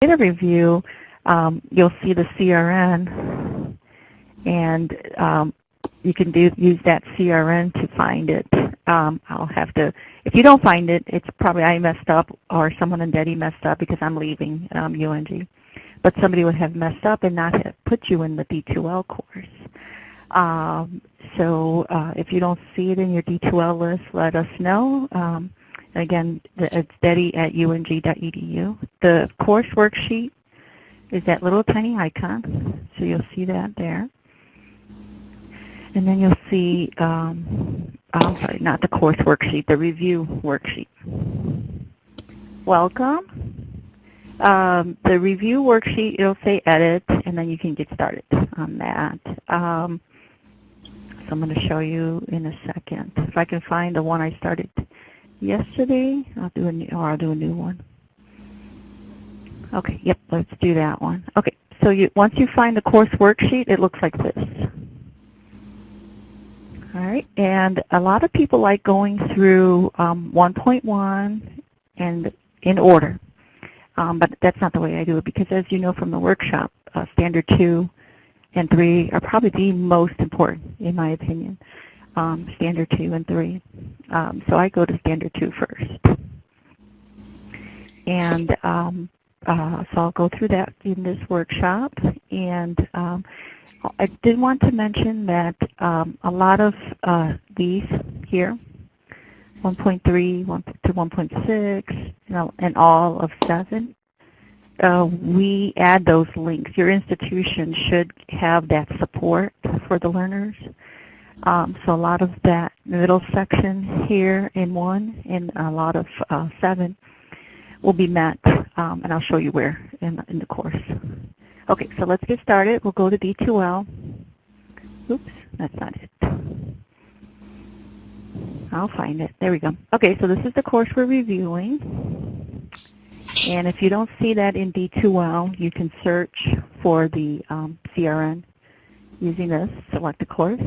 data review, you'll see the CRN, and you can use that CRN to find it. I'll have to, if you don't find it, it's probably I messed up or someone in DEDI messed up because I'm leaving UNG. But somebody would have messed up and not have put you in the D2L course. So if you don't see it in your D2L list, let us know. Again, it's DEDI@ung.edu. The course worksheet is that little tiny icon, so you'll see that there. And then you'll see, I'm sorry, not the course worksheet, the review worksheet. Welcome. The review worksheet, it'll say edit, and then you can get started on that. So I'm going to show you in a second. If I can find the one I started yesterday, I'll do a new one. Okay, yep, let's do that one. Okay, so once you find the course worksheet, it looks like this. All right, and a lot of people like going through 1.1 and in order, but that's not the way I do it because, as you know from the workshop, Standard 2 and 3 are probably the most important, in my opinion, Standard 2 and 3. So I go to Standard 2 first. And so I'll go through that in this workshop. And I did want to mention that a lot of these here, 1.3 to 1.6, and all of 7, we add those links. Your institution should have that support for the learners. So a lot of that middle section here in 1 and a lot of 7 will be met, and I'll show you where in the course. Okay, so let's get started. We'll go to D2L. Oops, that's not it. I'll find it. There we go. Okay, so this is the course we're reviewing. And if you don't see that in D2L, you can search for the CRN using this, select the course.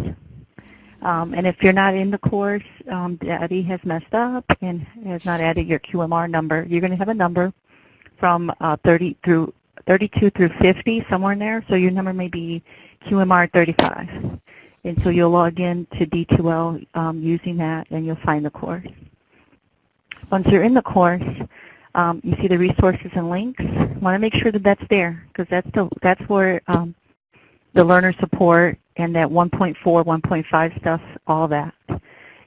And if you're not in the course, DEDI has messed up and has not added your QMR number, you're going to have a number from 32 through 50, somewhere in there. So your number may be QMR 35. And so you'll log in to D2L using that, and you'll find the course. Once you're in the course, you see the resources and links. You want to make sure that that's there, because that's where the learner support and that 1.4, 1.5 stuff, all that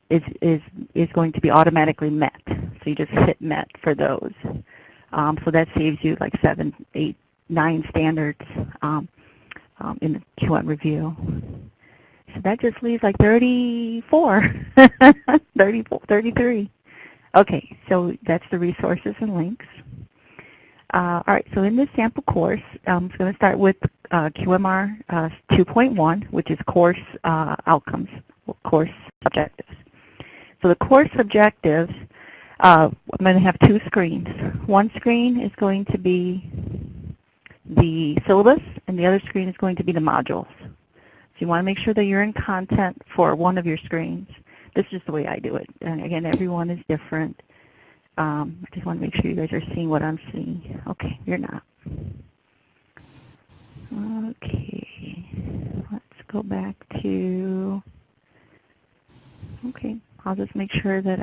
is going to be automatically met. So you just hit met for those. So that saves you like 7, 8, 9 standards in the Q1 review. So that just leaves like 34, 34, 33. Okay, so that's the resources and links. All right, so in this sample course, I'm going to start with QMR 2.1, which is course outcomes, course objectives. So the course objectives, I'm going to have 2 screens. One screen is going to be the syllabus, and the other screen is going to be the modules. So you want to make sure that you're in content for one of your screens. This is the way I do it. And again, everyone is different. I just want to make sure you guys are seeing what I'm seeing. Okay, you're not. Okay, let's go back to, okay, I'll just make sure that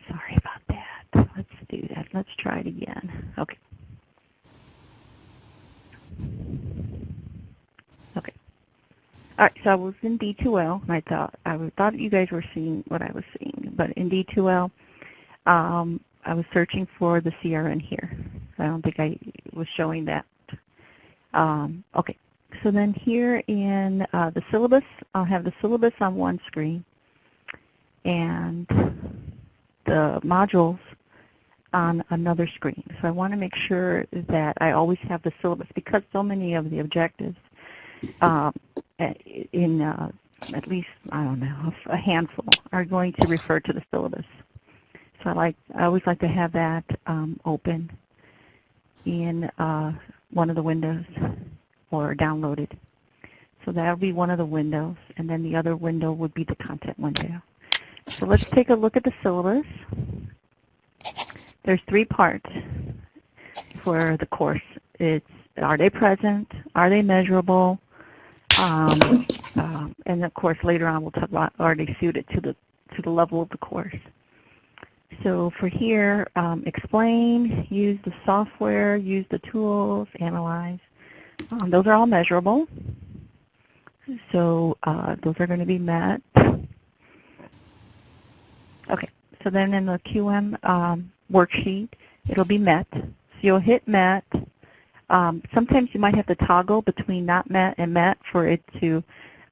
sorry about that. Let's do that. Let's try it again. Okay. Okay. All right, so I was in D2L, and I thought you guys were seeing what I was seeing. But in D2L, I was searching for the CRN here. I don't think I was showing that. Okay, so then here in the syllabus, I'll have the syllabus on one screen and the modules on another screen. So I want to make sure that I always have the syllabus because so many of the objectives in at least, I don't know, a handful are going to refer to the syllabus. So I always like to have that open in one of the windows or downloaded. So that will be one of the windows, and then the other window would be the content window. So let's take a look at the syllabus. There's 3 parts for the course. It's, are they present? Are they measurable? And of course later on we'll talk about, are they suited to the level of the course. So for here, explain, use the software, use the tools, analyze. Those are all measurable. So those are going to be met. Okay, so then in the QM worksheet, it'll be met. So you'll hit met. Sometimes you might have to toggle between not met and met for it to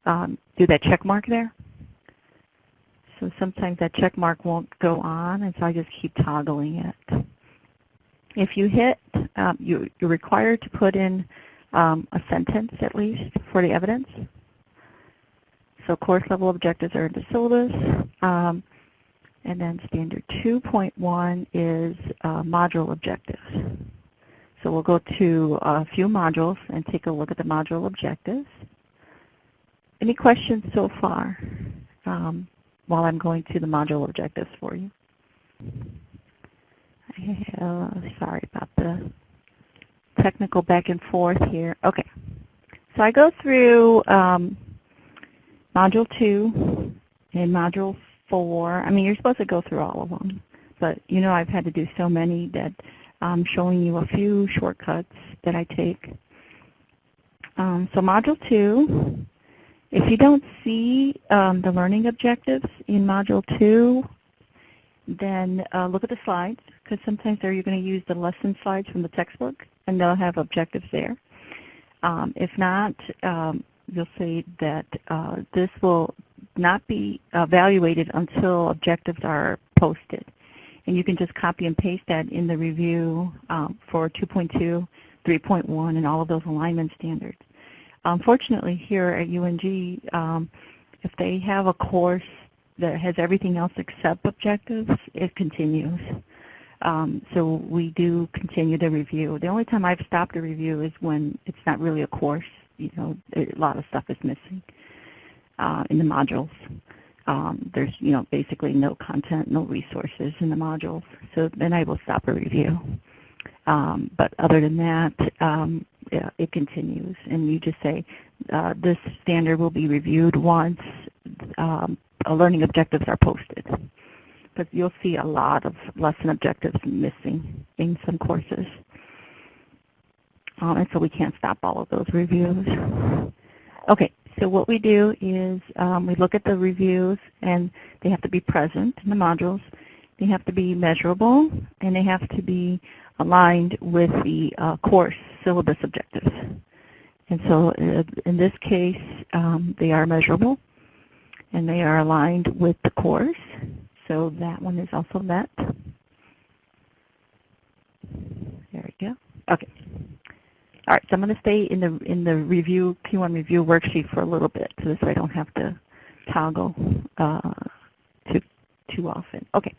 do that check mark there. So sometimes that check mark won't go on, and so I just keep toggling it. If you hit, you're required to put in a sentence at least for the evidence. So course level objectives are in the syllabus. And then standard 2.1 is module objectives. So we'll go to a few modules and take a look at the module objectives. Any questions so far while I'm going to the module objectives for you? Sorry about the technical back and forth here. Okay, so I go through Module 2 and Module 4. I mean, you're supposed to go through all of them, but you know I've had to do so many that I'm showing you a few shortcuts that I take. So Module 2, if you don't see the learning objectives in Module 2, then look at the slides, because sometimes there you're going to use the lesson slides from the textbook, and they'll have objectives there. If not, you'll see that this will not be evaluated until objectives are posted. And you can just copy and paste that in the review for 2.2, 3.1, and all of those alignment standards. Unfortunately, here at UNG, if they have a course that has everything else except objectives, it continues. So we do continue the review. The only time I've stopped a review is when it's not really a course. You know, a lot of stuff is missing in the modules. There's, you know, basically no content, no resources in the modules. So then I will stop a review. But other than that, yeah, it continues. And you just say, this standard will be reviewed once learning objectives are posted. Because you'll see a lot of lesson objectives missing in some courses. And so we can't stop all of those reviews. Okay, so what we do is we look at the reviews, and they have to be present in the modules. They have to be measurable, and they have to be aligned with the course syllabus objectives. And so in this case, they are measurable, and they are aligned with the course. So that one is also met. There we go. Okay. All right, so I'm going to stay in the review, Q1 review worksheet for a little bit, so this way I don't have to toggle too often. Okay,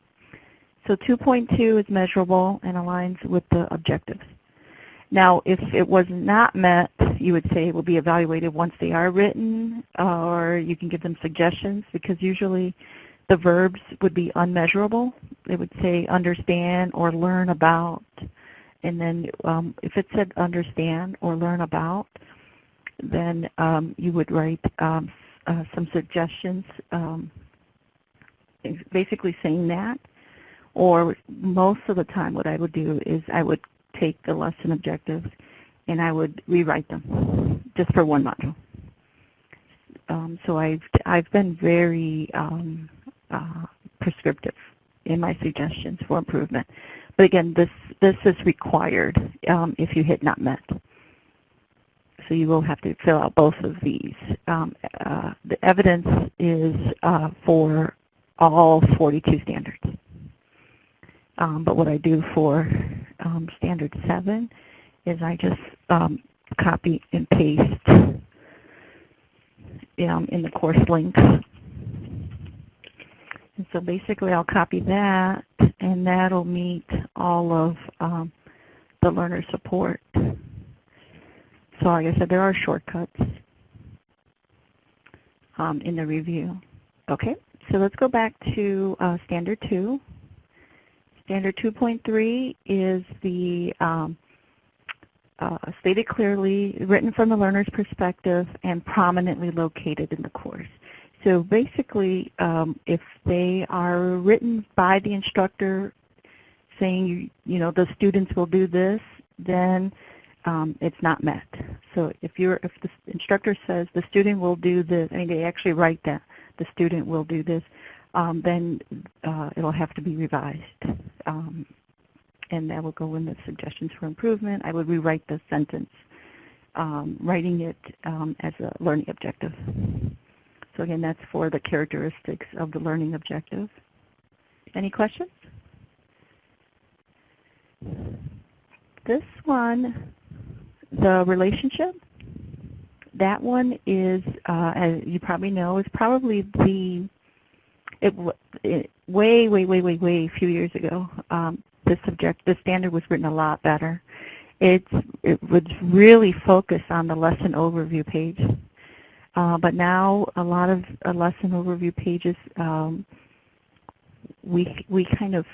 so 2.2 is measurable and aligns with the objectives. Now, if it was not met, you would say it will be evaluated once they are written, or you can give them suggestions, because usually the verbs would be unmeasurable. They would say understand or learn about. And then if it said understand or learn about, then you would write some suggestions basically saying that. Or most of the time what I would do is I would take the lesson objectives and I would rewrite them just for one module. So I've been very prescriptive in my suggestions for improvement. But again, this is required if you hit not met. So you will have to fill out both of these. The evidence is for all 42 standards. But what I do for standard 7 is I just copy and paste in the course links. And so basically I'll copy that, and that'll meet all of the learner support. So like I said, there are shortcuts in the review. Okay, so let's go back to Standard 2. Standard 2.3 is the stated clearly, written from the learner's perspective, and prominently located in the course. So basically, if they are written by the instructor saying, you know, the students will do this, then it's not met. So if the instructor says the student will do this, I mean, they actually write that the student will do this, then it'll have to be revised. And that will go in the suggestions for improvement. I would rewrite the sentence, writing it as a learning objective. So again, that's for the characteristics of the learning objective. Any questions? This one, the relationship, that one is, as you probably know, is probably the, way, few years ago, this standard was written a lot better. It would really focus on the lesson overview page. But now a lot of lesson overview pages, we kind of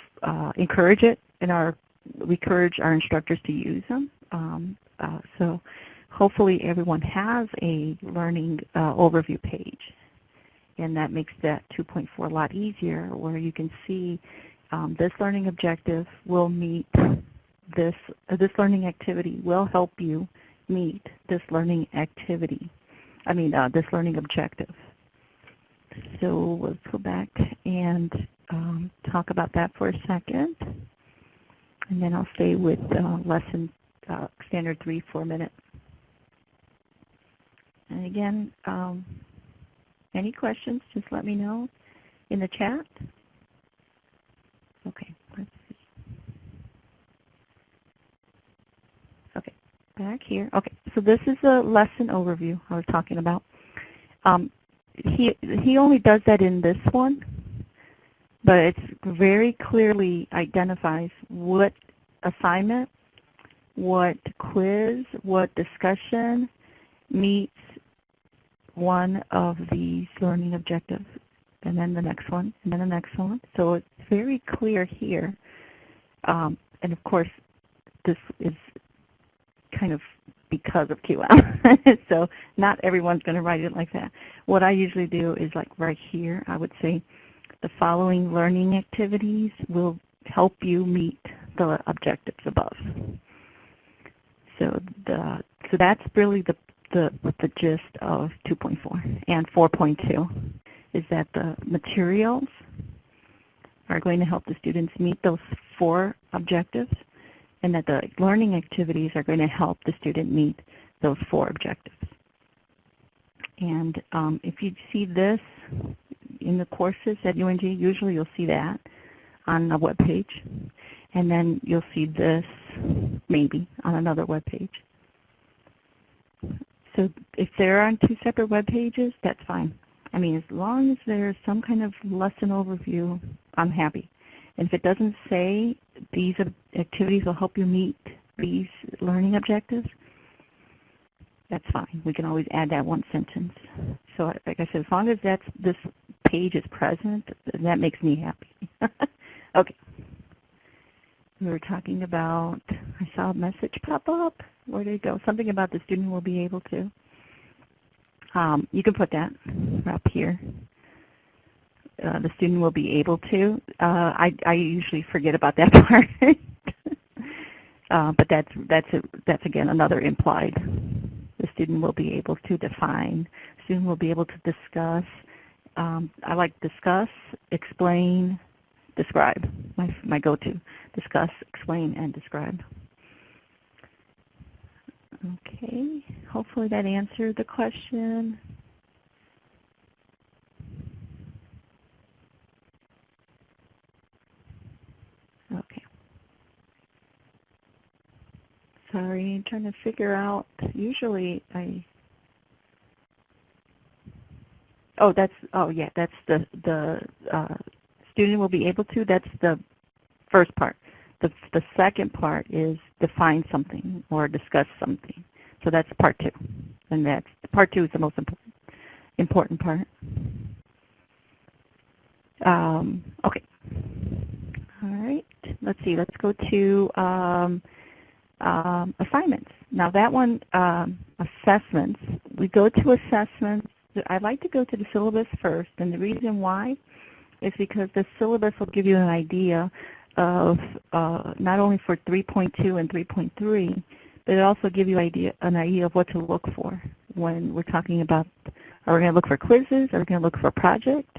encourage it, and we encourage our instructors to use them. So hopefully everyone has a learning overview page, and that makes that 2.4 a lot easier, where you can see this learning objective will meet this learning activity will help you meet this learning activity. This learning objective. So let's go back and talk about that for a second, and then I'll stay with lesson standard 3 for a minute. And again, any questions, just let me know in the chat. Okay, let's see. Okay, back here. Okay, so this is a lesson overview I was talking about. He only does that in this one, but it very clearly identifies what assignment, what quiz, what discussion meets one of these learning objectives, and then the next one, and then the next one. So it's very clear here. And of course, this is kind of because of QL. So not everyone's going to write it like that. What I usually do is, like right here, I would say the following learning activities will help you meet the objectives above. So that's really the gist of 2.4 and 4.2, is that the materials are going to help the students meet those 4 objectives, and that the learning activities are going to help the student meet those 4 objectives. And if you see this in the courses at UNG, usually you'll see that on a web page, and then you'll see this maybe on another web page. So if they're on 2 separate web pages, that's fine. I mean, as long as there's some kind of lesson overview, I'm happy. And if it doesn't say these activities will help you meet these learning objectives, that's fine. We can always add that one sentence. So like I said, as long as this page is present, that makes me happy. Okay. We were talking about, I saw a message pop up. Where did it go? Something about the student will be able to. You can put that up here. The student will be able to. I usually forget about that part. But that's again another implied. The student will be able to define. The student will be able to discuss. I like discuss, explain, describe. My go-to. Discuss, explain, and describe. Okay. Hopefully that answered the question. Okay. Sorry, I'm trying to figure out. Usually that's the student will be able to. That's the first part. The second part is define something or discuss something. So that's part 2, and that's part 2 is the most important part. Okay. All right. let's see, let's go to assignments. Now that one, assessments, we go to assessments. I like to go to the syllabus first, and the reason why is because the syllabus will give you an idea of not only for 3.2 and 3.3, but it also give you an idea of what to look for when we're talking about, are we going to look for quizzes? Are we going to look for a project?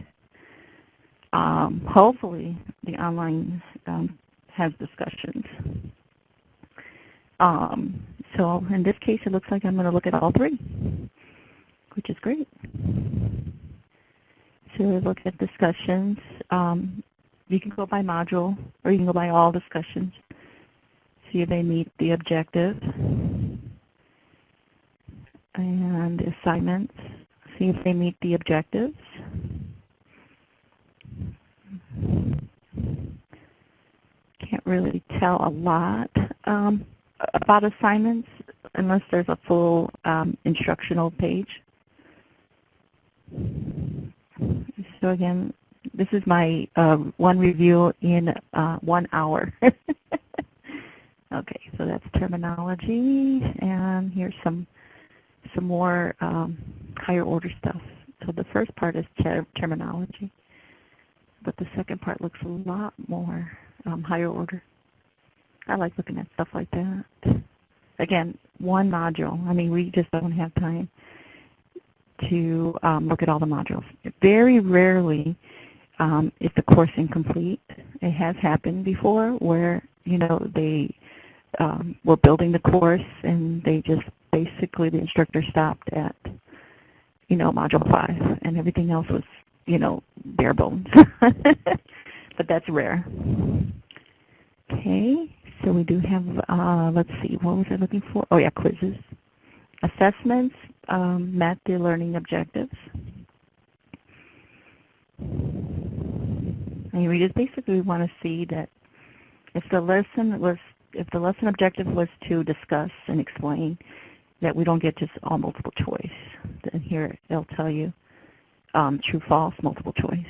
Hopefully the online has discussions. So in this case, it looks like I'm going to look at all three, which is great. So look at discussions. You can go by module, or you can go by all discussions. See if they meet the objective. And assignments, see if they meet the objectives. Can't really tell a lot about assignments unless there's a full instructional page. So again, this is my one review in 1 hour. Okay, so that's terminology, and here's some more higher order stuff. So the first part is terminology, but the second part looks a lot more higher order. I like looking at stuff like that. Again, one module. I mean, we just don't have time to look at all the modules. Very rarely is the course incomplete. It has happened before where, you know, they were building the course and they just basically, the instructor stopped at, you know, module 5 and everything else was, you know, bare bones. But that's rare. Okay, so we do have, let's see, what was I looking for? Oh yeah, quizzes. Assessments met the learning objectives. And we just basically want to see that if the lesson objective was to discuss and explain, that we don't get just all multiple choice. Then here they'll tell you true, false, multiple choice.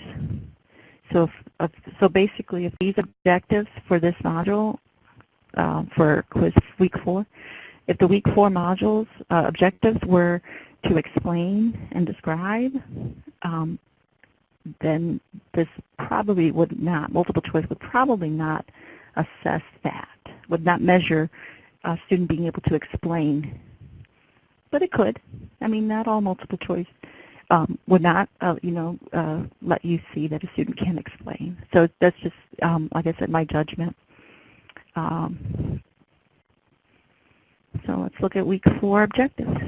So basically, if these objectives for this module for quiz week 4, if the week 4 modules objectives were to explain and describe, then this probably would not, multiple choice would probably not assess that, would not measure a student being able to explain. But it could. I mean, not all multiple choice would not, let you see that a student can explain. So that's just, like I said, my judgment. So let's look at week 4 objectives,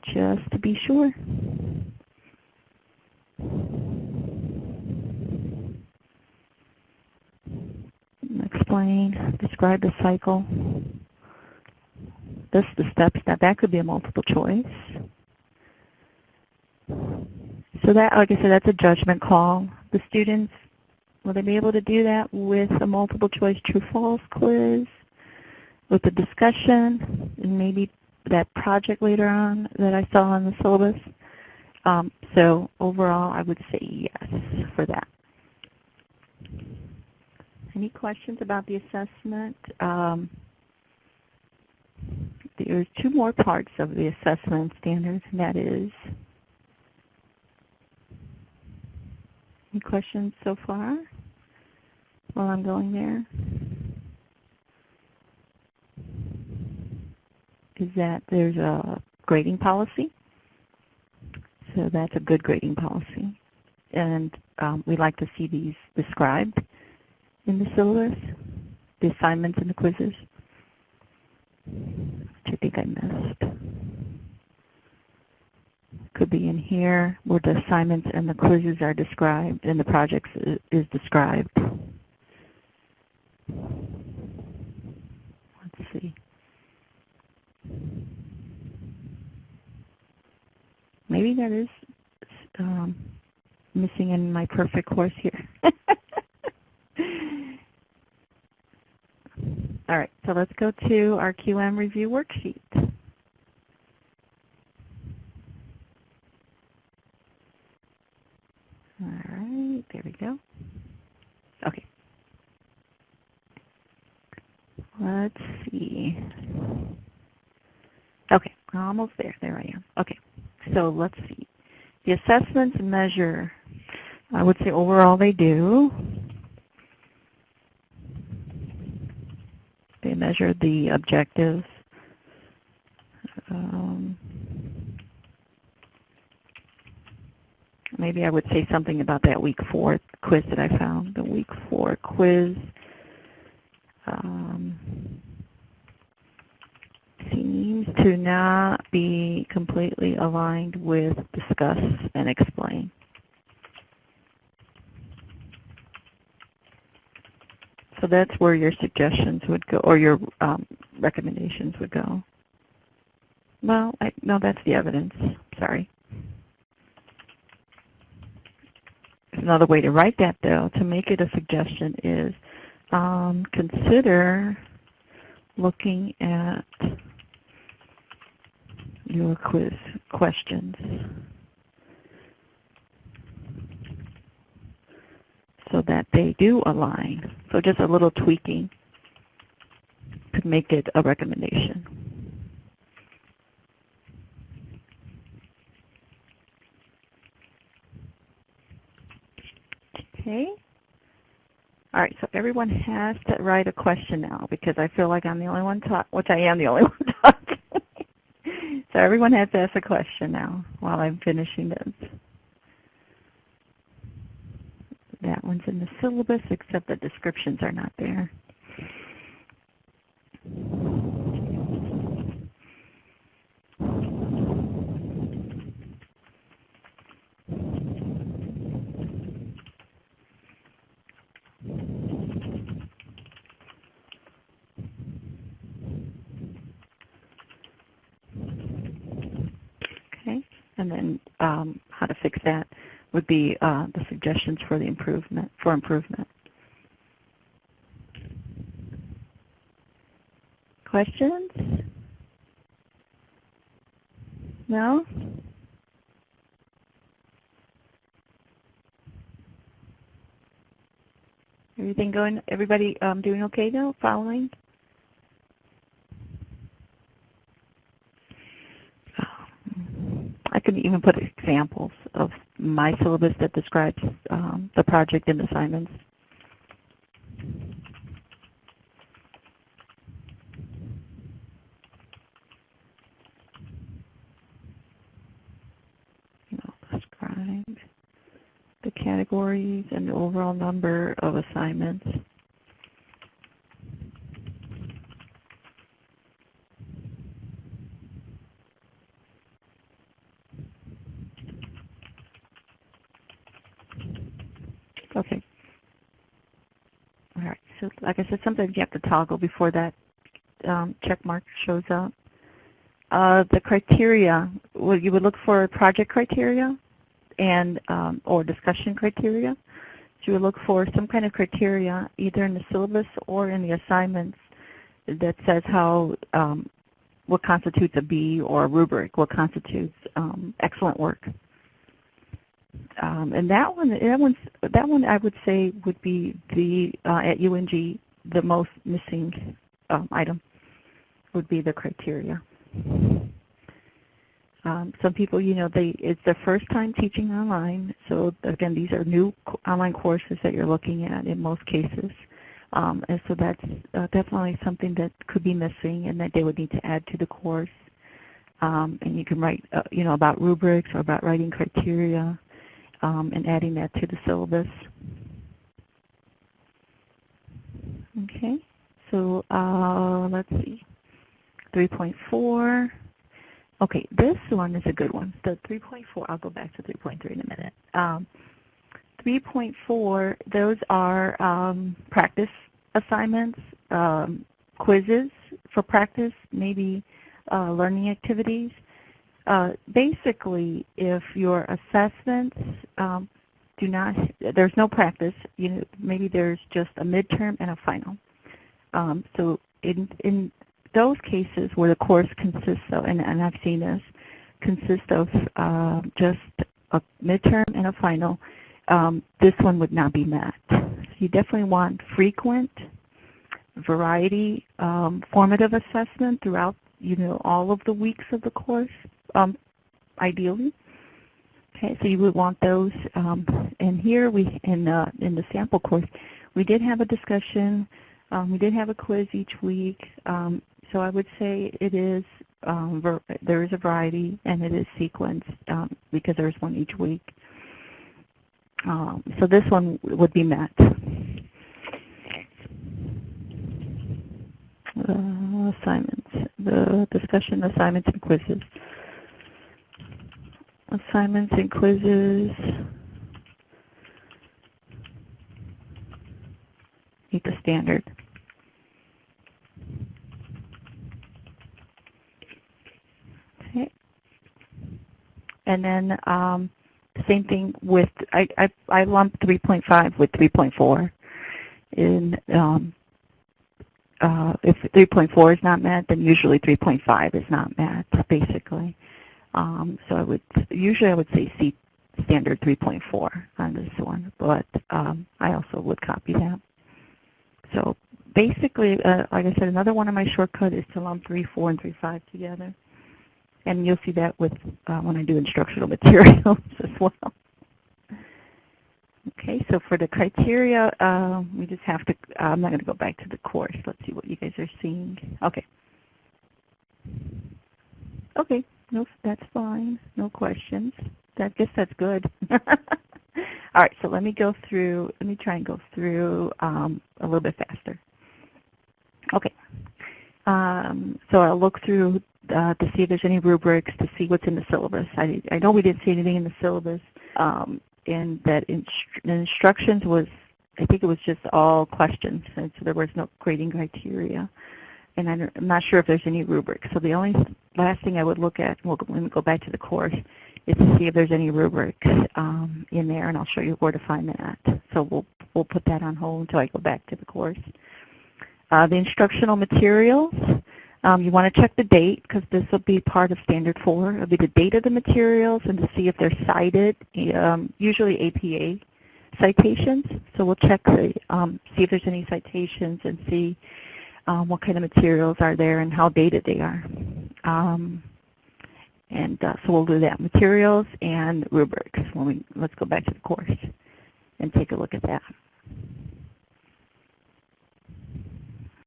just to be sure. Explain, describe the cycle. The steps, that could be a multiple choice. So that, like I said, that's a judgment call. The students, will they be able to do that with a multiple choice true-false quiz, with the discussion, and maybe that project later on that I saw in the syllabus? So overall, I would say yes for that. Any questions about the assessment? There's 2 more parts of the assessment standards, and that is, any questions so far while I'm going there? Is that there's a grading policy. So that's a good grading policy. And we like to see these described in the syllabus, the assignments and the quizzes, which I think I missed. Could be in here where the assignments and the quizzes are described and the projects is described. Let's see. Maybe that is missing in my perfect course here. All right, so let's go to our QM review worksheet. All right, there we go. Okay, Let's see. Okay, almost there. There I am. Okay, so let's see. The assessments measure, I would say overall they do. They measure the objectives. Maybe I would say something about that week 4 quiz that I found. The week 4 quiz seems to not be completely aligned with discuss and explain. So that's where your suggestions would go, or your recommendations would go. Well, no, that's the evidence. Sorry. Another way to write that, though, to make it a suggestion is consider looking at your quiz questions so that they do align. So just a little tweaking could make it a recommendation. Okay. All right, so everyone has to write a question now because I feel like I'm the only one talking, which I am the only one talking. So everyone has to ask a question now while I'm finishing this. That one's in the syllabus, except the descriptions are not there. Okay, and then how to fix that would be the suggestions for the improvement. Questions? No? Everything going? Everybody doing okay now? Following? I could even put examples of my syllabus that describes the project and assignments. Describe the categories and the overall number of assignments. Okay. All right. So like I said, sometimes you have to toggle before that check mark shows up. The criteria, well, you would look for project criteria and or discussion criteria. So you would look for some kind of criteria either in the syllabus or in the assignments that says how what constitutes a B or a rubric, what constitutes excellent work. And that one I would say would be the at UNG the most missing item would be the criteria. Some people, it's their first time teaching online. So again, these are new online courses that you're looking at in most cases. And so that's definitely something that could be missing and that they would need to add to the course. And you can write, about rubrics or about writing criteria and adding that to the syllabus. Okay, so let's see, 3.4. Okay, this one is a good one. The 3.4, I'll go back to 3.3 in a minute. 3.4, those are practice assignments, quizzes for practice, maybe learning activities. Basically, if your assessments there's no practice, maybe there's just a midterm and a final. So in those cases where the course consists of, and I've seen this, consists of just a midterm and a final, this one would not be met. So you definitely want frequent, variety formative assessment throughout, all of the weeks of the course, ideally. Okay, so you would want those. And here in the sample course, we did have a discussion. We did have a quiz each week. So I would say it is there is a variety, and it is sequenced because there's one each week. So this one would be met. Assignments, the discussion, assignments, and quizzes. Assignments and quizzes meet the standard. Okay. And then same thing with, I lumped 3.5 with 3.4. If 3.4 is not met, then usually 3.5 is not met, basically. So I would say C standard 3.4 on this one, but I also would copy that. So basically, like I said, another one of my shortcuts is to lump 3.4 and 3.5 together, and you'll see that with when I do instructional materials as well. Okay, so for the criteria, we just have to, I'm not going to go back to the course. Let's see what you guys are seeing. Okay. Okay, no, that's fine. No questions. I guess that's good. All right, so let me try and go through a little bit faster. Okay, so I'll look through to see if there's any rubrics, to see what's in the syllabus. I know we didn't see anything in the syllabus. And that the instructions was, I think it was just all questions, and so there was no grading criteria. And I'm not sure if there's any rubrics. So the only last thing I would look at, let me go back to the course, is to see if there's any rubrics in there, and I'll show you where to find that. So we'll put that on hold until I go back to the course. The instructional materials. You want to check the date, because this will be part of Standard 4. It'll be the date of the materials and to see if they're cited, usually APA citations. So we'll check, see if there's any citations and see what kind of materials are there and how dated they are. So we'll do that, materials and rubrics. Let's go back to the course and take a look at that.